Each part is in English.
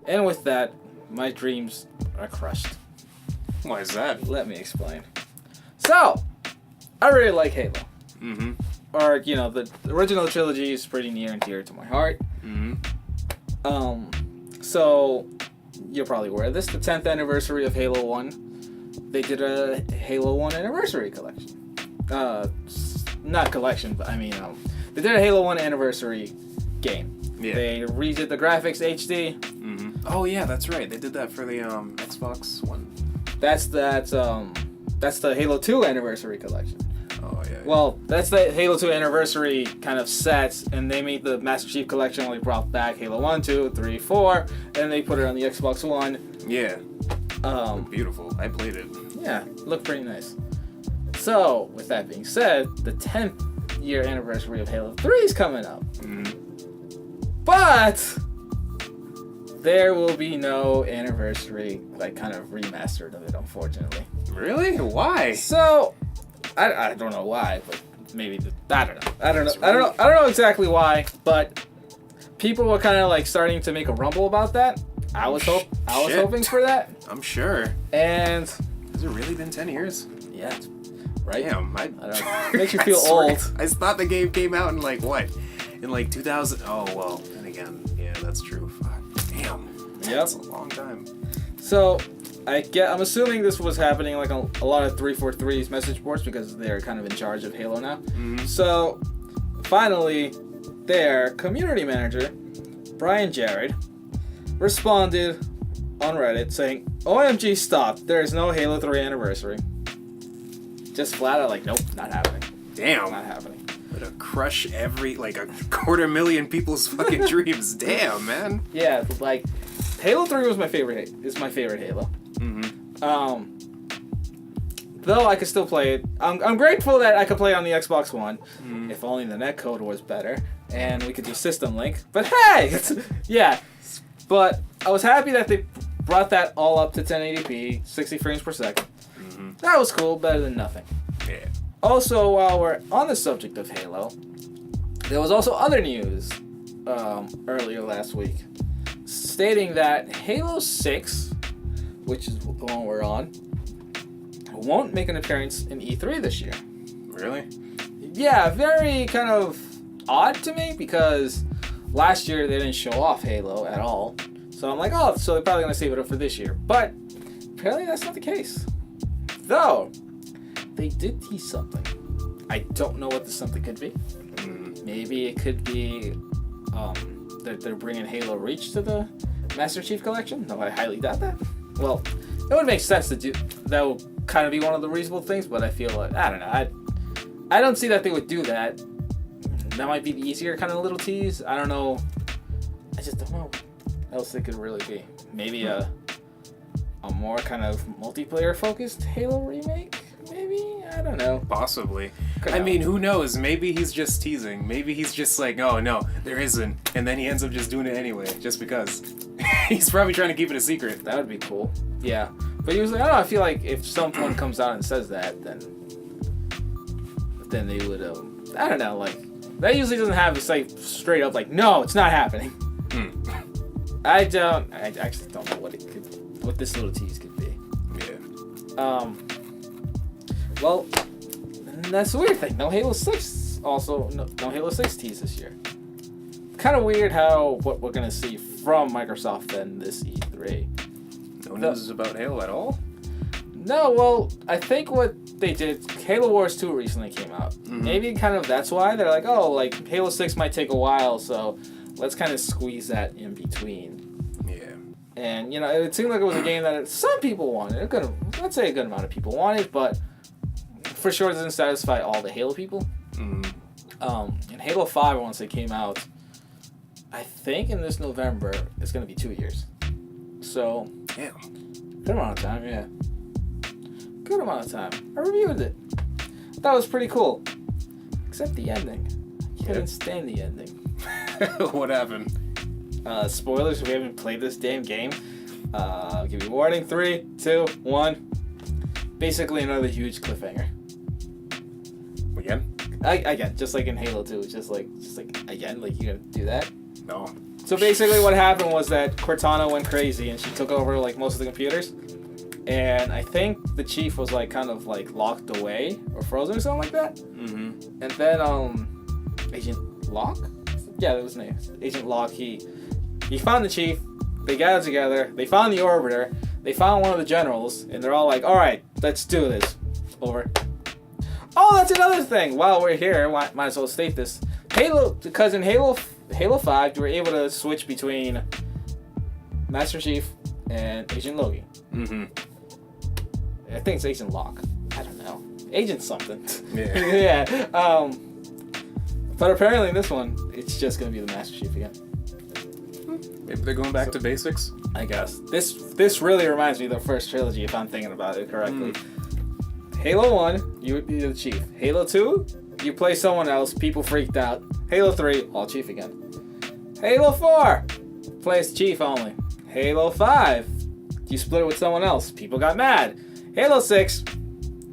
And with that, my dreams are crushed. Why is that? Let me explain. So, I really like Halo. Mm-hmm. Or, the original trilogy is pretty near and dear to my heart. Mm-hmm. So, you're probably aware of this. The 10th anniversary of Halo 1, they did a Halo 1 anniversary collection. Not collection, but they did a Halo 1 anniversary game. Yeah. They redid the graphics HD. Mm-hmm. Oh yeah, that's right. They did that for the Xbox One. That's the Halo 2 anniversary collection. Oh yeah. Well, that's the Halo 2 anniversary kind of sets, and they made the Master Chief collection where they brought back Halo 1, 2, 3, 4, and they put it on the Xbox One. Yeah. Beautiful. I played it. Yeah, looked pretty nice. So, with that being said, the 10th year anniversary of Halo 3 is coming up. Mm-hmm. But there will be no anniversary, kind of remastered of it, unfortunately. Really? Why? So, I don't know why, but maybe I don't know exactly why, but people were kind of starting to make a rumble about that. I was hoping for that. I'm sure. And has it really been 10 years? Yeah, right. Damn, I don't know. It makes you feel old. I thought the game came out in what? In 2000. Oh well. And again, yeah, that's true. Fuck. Damn. Yep. That's a long time. So, I'm assuming this was happening a lot of 343's message boards because they're kind of in charge of Halo now. Mm-hmm. So, finally, their community manager, Brian Jarrett, responded on Reddit saying, "OMG, stop. There is no Halo 3 anniversary." Just flat out nope, not happening. Damn. Not happening. Would have crushed a 250,000 people's fucking dreams. Damn, man. Yeah, Halo 3 was my favorite. Is my favorite Halo. Mm-hmm. Though I could still play it. I'm grateful that I could play it on the Xbox One. If only the netcode was better and we could do System Link. But hey, yeah. But I was happy that they brought that all up to 1080p, 60 frames per second. Mm-hmm. That was cool, better than nothing. Yeah. Also, while we're on the subject of Halo, there was also other news earlier last week stating that Halo 6, which is the one we're on, won't make an appearance in E3 this year. Really? Yeah, very kind of odd to me because last year they didn't show off Halo at all. So I'm like, oh, so they're probably going to save it up for this year. But apparently that's not the case. Though, they did tease something. I don't know what the something could be. Maybe it could be that they're bringing Halo Reach to the Master Chief Collection. No, I highly doubt that. Well, it would make sense to do. That would kind of be one of the reasonable things, but I feel I don't know. I don't see that they would do that. That might be the easier kind of little tease. I don't know. I just don't know what else it could really be. Maybe a more kind of multiplayer focused Halo remake? Maybe? I don't know. Possibly. Could I help. mean, who knows? Maybe he's just teasing. Maybe he's just oh no, there isn't. And then he ends up just doing it anyway, just because. He's probably trying to keep it a secret. That would be cool. Yeah. But usually, I don't know, I feel like if someone comes out and says that, then they would, I don't know, that usually doesn't have to say straight up, no, it's not happening. I actually don't know what this little tease could be. Yeah. Well, that's the weird thing. No Halo 6 also, no Halo 6 tease this year. Kind of weird what we're going to see from Microsoft then this E3. No news about Halo at all? No, well, I think what they did, Halo Wars 2 recently came out. Mm-hmm. Maybe kind of that's why they're Halo 6 might take a while, so let's kind of squeeze that in between. Yeah. And, it seemed like it was a game that some people wanted. Let's say a good amount of people wanted, but for sure it doesn't satisfy all the Halo people. Mm-hmm. And Halo 5, once it came out, I think in this November, it's going to be 2 years. So, Damn. good amount of time, yeah. Good amount of time. I reviewed it. That was pretty cool. Except the ending. I couldn't stand the ending. What happened? Spoilers if we haven't played this damn game. I'll give you a warning. 3, 2, 1. Basically another huge cliffhanger. Again? Again, just like in Halo 2. Just like again, you gonna do that? No. So basically, what happened was that Cortana went crazy and she took over like most of the computers. And I think the chief was like kind of like locked away or frozen or something like that. Mm-hmm. And then Agent Locke, yeah, that was his name. Agent Locke. He found the chief. They gathered together. They found the orbiter. They found one of the generals, and they're all like, "All right, let's do this." Over. Oh, that's another thing. While we're here, might as well state this. Because in Halo 5, you were able to switch between Master Chief and Agent Logie. Mm-hmm. I think it's Agent Locke. I don't know. Agent something. Yeah. yeah. But apparently in this one, it's just gonna be the Master Chief again. Maybe they're going back to basics. I guess. This really reminds me of the first trilogy, if I'm thinking about it correctly. Halo 1, you would be the Chief. Halo 2, you play someone else, people freaked out. Halo 3, all Chief again. Halo 4, play as Chief only. Halo 5, you split it with someone else, people got mad. Halo 6,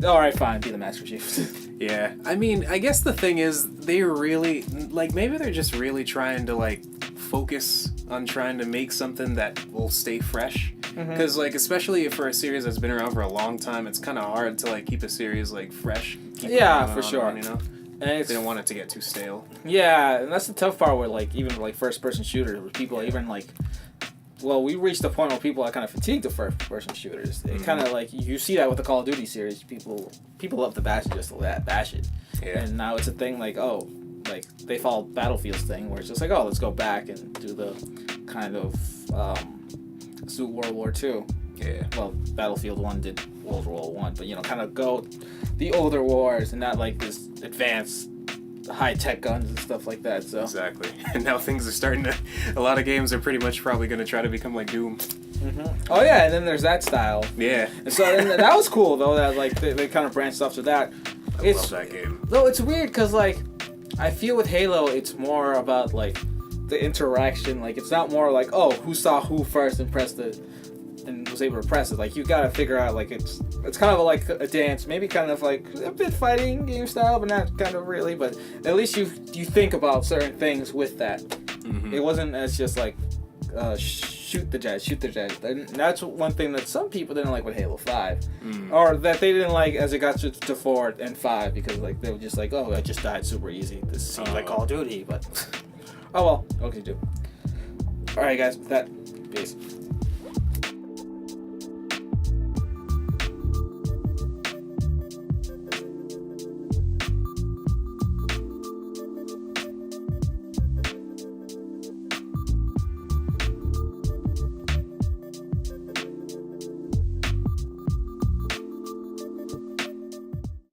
alright, fine, be the Master Chief. Yeah, I mean, I guess the thing is, they really, like, maybe they're just really trying to, like, focus on trying to make something that will stay fresh. Because, like, especially for a series that's been around for a long time, it's kind of hard to, like, keep a series, like, fresh. Yeah, for sure. You know? And They don't want it to get too stale. Yeah, and that's the tough part with, like, even, like, first-person shooters, where people even, like... Well, we reached the point where people are kind of fatigued the first-person shooters. It kind of, like, you see that with the Call of Duty series. People love to bash it just to bash it. Yeah. And now it's a thing, like, oh, like, they follow Battlefield's thing, where it's just like, oh, let's go back and do the kind of, do World War II. Yeah. Well, Battlefield 1 did World War 1, but, you know, kind of go the older wars and not, like, this advanced high-tech guns and stuff like that, so. Exactly. And now things are starting to... A lot of games are pretty much probably going to try to become like Doom. Oh, yeah, and then there's that style. Yeah. And so and that was cool, though, that, like, they kind of branched off to that. I love that game. Though it's weird, because, like, I feel with Halo, it's more about, like, the interaction. Like, it's not more like, oh, who saw who first and pressed it and was able to press it. Like, you gotta figure out, like, it's kind of like a dance, maybe kind of like a bit fighting game style, but not kind of really. But at least you think about certain things with that. It wasn't as just like shoot the jet. And that's one thing that some people didn't like with Halo 5, or that they didn't like as it got to 4 and 5, because like they were just like, oh, I just died super easy. This seems like Call of Duty, but oh well, okay, do. All right, guys, with that, peace.